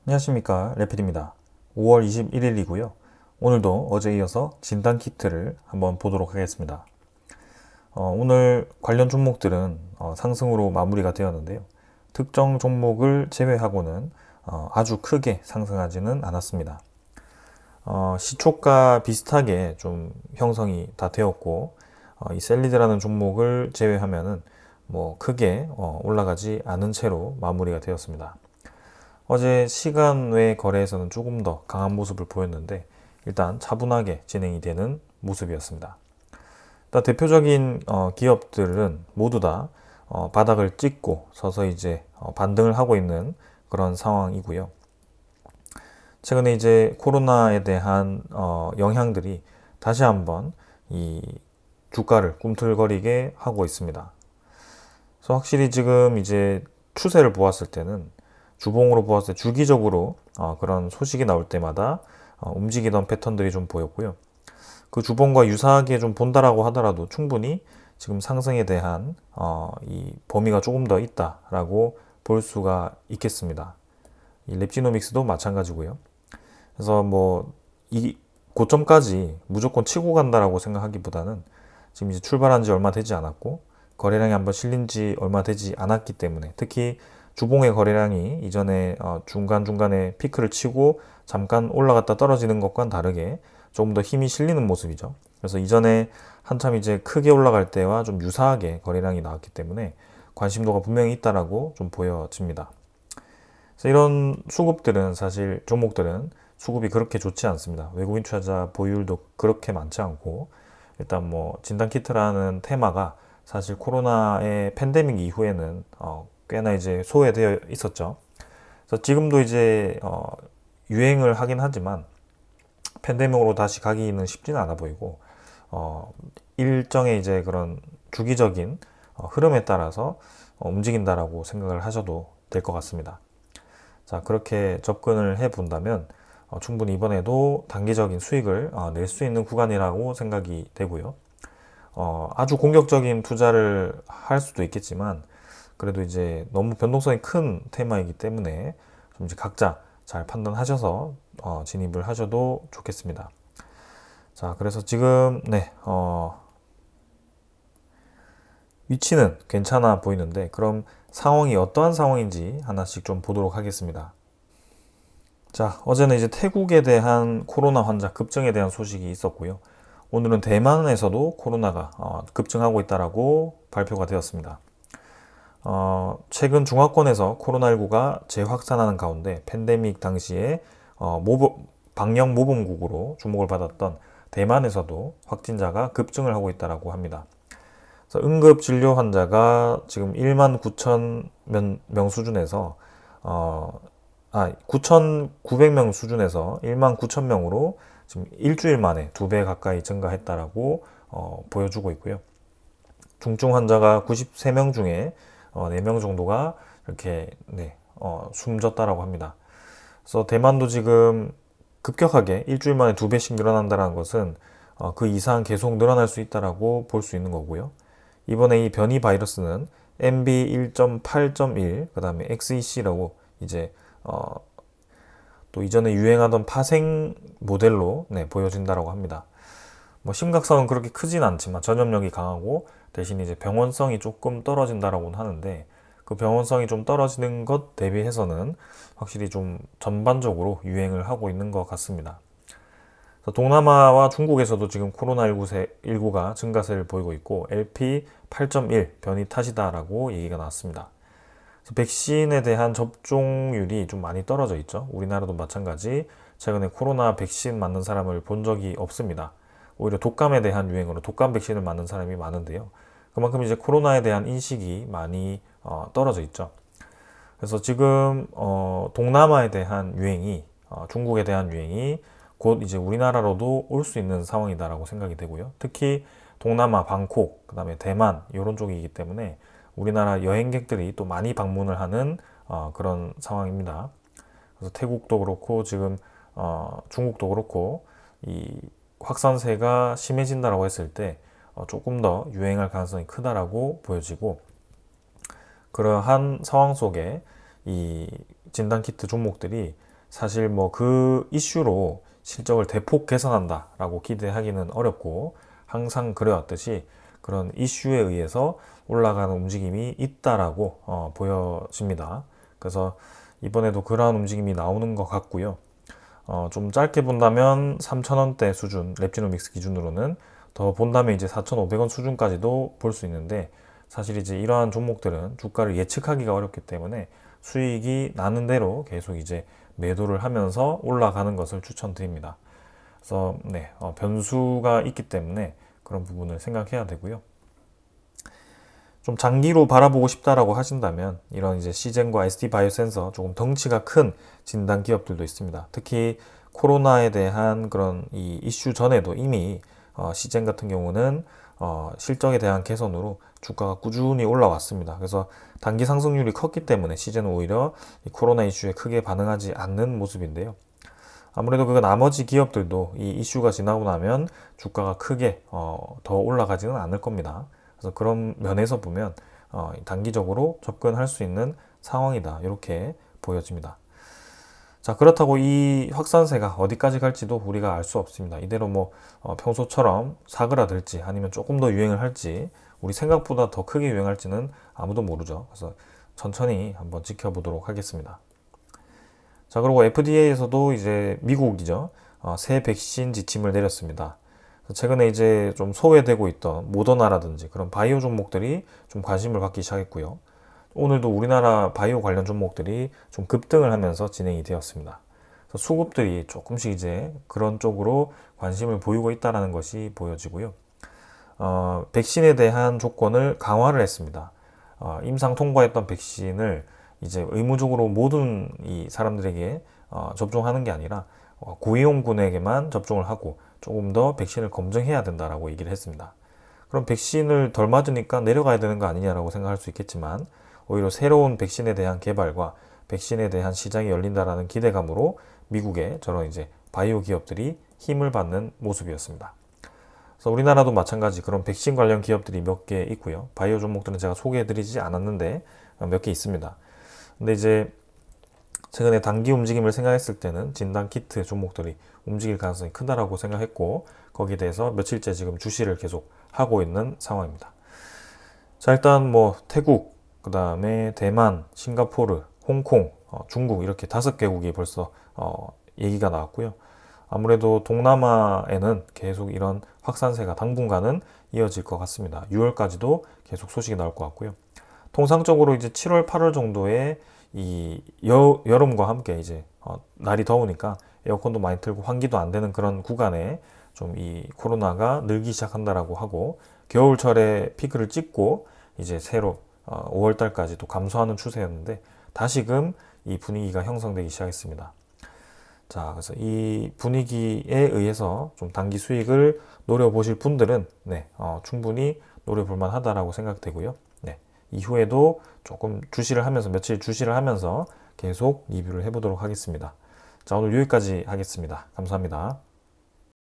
안녕하십니까, 레필입니다. 5월 21일이고요. 오늘도 어제 이어서 진단 키트를 한번 보도록 하겠습니다. 오늘 관련 종목들은 상승으로 마무리가 되었는데요. 특정 종목을 제외하고는 아주 크게 상승하지는 않았습니다. 시초가 비슷하게 좀 형성이 다 되었고, 이 셀리드라는 종목을 제외하면은 뭐 크게 올라가지 않은 채로 마무리가 되었습니다. 어제 시간 외 거래에서는 조금 더 강한 모습을 보였는데 일단 차분하게 진행이 되는 모습이었습니다. 일단 대표적인 기업들은 모두 다 바닥을 찍고 서서 이제 반등을 하고 있는 그런 상황이고요. 최근에 이제 코로나에 대한 영향들이 다시 한번 이 주가를 꿈틀거리게 하고 있습니다. 그래서 확실히 지금 이제 추세를 보았을 때는 주봉으로 보았을 때 주기적으로 그런 소식이 나올 때마다 움직이던 패턴들이 좀 보였고요. 그 주봉과 유사하게 좀 본다라고 하더라도 충분히 지금 상승에 대한 이 범위가 조금 더 있다라고 볼 수가 있겠습니다. 이 랩지노믹스도 마찬가지고요. 그래서 뭐 이 고점까지 무조건 치고 간다라고 생각하기보다는 지금 이제 출발한 지 얼마 되지 않았고 거래량이 한번 실린 지 얼마 되지 않았기 때문에 특히 주봉의 거래량이 이전에 중간중간에 피크를 치고 잠깐 올라갔다 떨어지는 것과는 다르게 조금 더 힘이 실리는 모습이죠. 그래서 이전에 한참 이제 크게 올라갈 때와 좀 유사하게 거래량이 나왔기 때문에 관심도가 분명히 있다라고 좀 보여집니다. 그래서 이런 수급들은 사실 종목들은 수급이 그렇게 좋지 않습니다. 외국인 투자자 보유율도 그렇게 많지 않고 일단 뭐 진단키트라는 테마가 사실 코로나의 팬데믹 이후에는 꽤나 이제 소외되어 있었죠. 그래서 지금도 이제 유행을 하긴 하지만 팬데믹으로 다시 가기는 쉽지는 않아 보이고 일정의 이제 그런 주기적인 흐름에 따라서 움직인다라고 생각을 하셔도 될 것 같습니다. 자, 그렇게 접근을 해 본다면 충분히 이번에도 단기적인 수익을 낼 수 있는 구간이라고 생각이 되고요. 아주 공격적인 투자를 할 수도 있겠지만 그래도 이제 너무 변동성이 큰 테마이기 때문에 좀 이제 각자 잘 판단하셔서 진입을 하셔도 좋겠습니다. 자, 그래서 지금 위치는 괜찮아 보이는데 그럼 상황이 어떠한 상황인지 하나씩 좀 보도록 하겠습니다. 자, 어제는 이제 태국에 대한 코로나 환자 급증에 대한 소식이 있었고요. 오늘은 대만에서도 코로나가 급증하고 있다라고 발표가 되었습니다. 최근 중화권에서 코로나19가 재확산하는 가운데 팬데믹 당시에 방역 모범국으로 주목을 받았던 대만에서도 확진자가 급증을 하고 있다고 합니다. 그래서 응급 진료 환자가 지금 1만 9천 명 수준에서 9,900명 수준에서 1만 9천 명으로 지금 일주일 만에 2배 가까이 증가했다라고 보여주고 있고요. 중증 환자가 93명 중에 4명 정도가 이렇게 숨졌다라고 합니다. 그래서 대만도 지금 급격하게 일주일 만에 2배씩 늘어난다는 것은 그 이상 계속 늘어날 수 있다라고 볼 수 있는 거고요. 이번에 이 변이 바이러스는 MB1.8.1 그 다음에 XEC라고 이제 또 이전에 유행하던 파생 모델로 보여진다라고 합니다. 뭐 심각성은 그렇게 크진 않지만 전염력이 강하고 대신 이제 병원성이 조금 떨어진다라고는 하는데 그 병원성이 좀 떨어지는 것 대비해서는 확실히 좀 전반적으로 유행을 하고 있는 것 같습니다. 동남아와 중국에서도 지금 코로나19가 증가세를 보이고 있고 LP8.1 변이 탓이다라고 얘기가 나왔습니다. 백신에 대한 접종률이 좀 많이 떨어져 있죠. 우리나라도 마찬가지 최근에 코로나 백신 맞는 사람을 본 적이 없습니다. 오히려 독감에 대한 유행으로 독감 백신을 맞는 사람이 많은데요. 그만큼 이제 코로나에 대한 인식이 많이 떨어져 있죠. 그래서 지금 동남아에 대한 유행이 중국에 대한 유행이 곧 이제 우리나라로도 올 수 있는 상황이다라고 생각이 되고요. 특히 동남아, 방콕, 그다음에 대만 이런 쪽이기 때문에 우리나라 여행객들이 또 많이 방문을 하는 그런 상황입니다. 그래서 태국도 그렇고 지금 중국도 그렇고 이 확산세가 심해진다라고 했을 때 조금 더 유행할 가능성이 크다라고 보여지고 그러한 상황 속에 이 진단키트 종목들이 사실 뭐 그 이슈로 실적을 대폭 개선한다라고 기대하기는 어렵고 항상 그래왔듯이 그런 이슈에 의해서 올라가는 움직임이 있다라고 보여집니다. 그래서 이번에도 그러한 움직임이 나오는 것 같고요. 좀 짧게 본다면 3,000원대 수준 랩지노믹스 기준으로는 더 본다면 이제 4,500원 수준까지도 볼 수 있는데 사실 이제 이러한 종목들은 주가를 예측하기가 어렵기 때문에 수익이 나는 대로 계속 이제 매도를 하면서 올라가는 것을 추천드립니다. 그래서 네, 변수가 있기 때문에 그런 부분을 생각해야 되고요. 좀 장기로 바라보고 싶다라고 하신다면 이런 이제 시젠과 ST 바이오센서 조금 덩치가 큰 진단 기업들도 있습니다. 특히 코로나에 대한 그런 이 이슈 전에도 이미 시젠 같은 경우는 실적에 대한 개선으로 주가가 꾸준히 올라왔습니다. 그래서 단기 상승률이 컸기 때문에 시젠은 오히려 이 코로나 이슈에 크게 반응하지 않는 모습인데요. 아무래도 그 나머지 기업들도 이 이슈가 지나고 나면 주가가 크게 더 올라가지는 않을 겁니다. 그래서 그런 면에서 보면 단기적으로 접근할 수 있는 상황이다. 이렇게 보여집니다. 자, 그렇다고 이 확산세가 어디까지 갈지도 우리가 알 수 없습니다. 이대로 뭐 평소처럼 사그라들지 아니면 조금 더 유행을 할지 우리 생각보다 더 크게 유행할지는 아무도 모르죠. 그래서 천천히 한번 지켜보도록 하겠습니다. 자, 그리고 FDA에서도 이제 미국이죠. 새 백신 지침을 내렸습니다. 최근에 이제 좀 소외되고 있던 모더나라든지 그런 바이오 종목들이 좀 관심을 받기 시작했고요. 오늘도 우리나라 바이오 관련 종목들이 좀 급등을 하면서 진행이 되었습니다. 그래서 수급들이 조금씩 이제 그런 쪽으로 관심을 보이고 있다는 것이 보여지고요. 백신에 대한 조건을 강화를 했습니다. 임상 통과했던 백신을 이제 의무적으로 모든 이 사람들에게 접종하는 게 아니라 고위험군에게만 접종을 하고 조금 더 백신을 검증해야 된다라고 얘기를 했습니다. 그럼 백신을 덜 맞으니까 내려가야 되는 거 아니냐라고 생각할 수 있겠지만 오히려 새로운 백신에 대한 개발과 백신에 대한 시장이 열린다라는 기대감으로 미국의 저런 이제 바이오 기업들이 힘을 받는 모습이었습니다. 그래서 우리나라도 마찬가지 그런 백신 관련 기업들이 몇 개 있고요. 바이오 종목들은 제가 소개해드리지 않았는데 몇 개 있습니다. 근데 이제 최근에 단기 움직임을 생각했을 때는 진단 키트 종목들이 움직일 가능성이 크다라고 생각했고 거기에 대해서 며칠째 지금 주시를 계속 하고 있는 상황입니다. 자, 일단 뭐 태국, 그 다음에 대만, 싱가포르, 홍콩, 중국 이렇게 5개국이 벌써 얘기가 나왔고요. 아무래도 동남아에는 계속 이런 확산세가 당분간은 이어질 것 같습니다. 6월까지도 계속 소식이 나올 것 같고요. 통상적으로 이제 7월, 8월 정도에 이 여름과 함께 이제 날이 더우니까 에어컨도 많이 틀고 환기도 안 되는 그런 구간에 좀 이 코로나가 늘기 시작한다라고 하고 겨울철에 피크를 찍고 이제 새로 5월 달까지 또 감소하는 추세였는데 다시금 이 분위기가 형성되기 시작했습니다. 자, 그래서 이 분위기에 의해서 좀 단기 수익을 노려보실 분들은 네, 충분히 노려볼 만하다라고 생각되고요. 네, 이후에도 조금 주시를 하면서 며칠 주시를 하면서 계속 리뷰를 해보도록 하겠습니다. 자, 오늘 여기까지 하겠습니다. 감사합니다.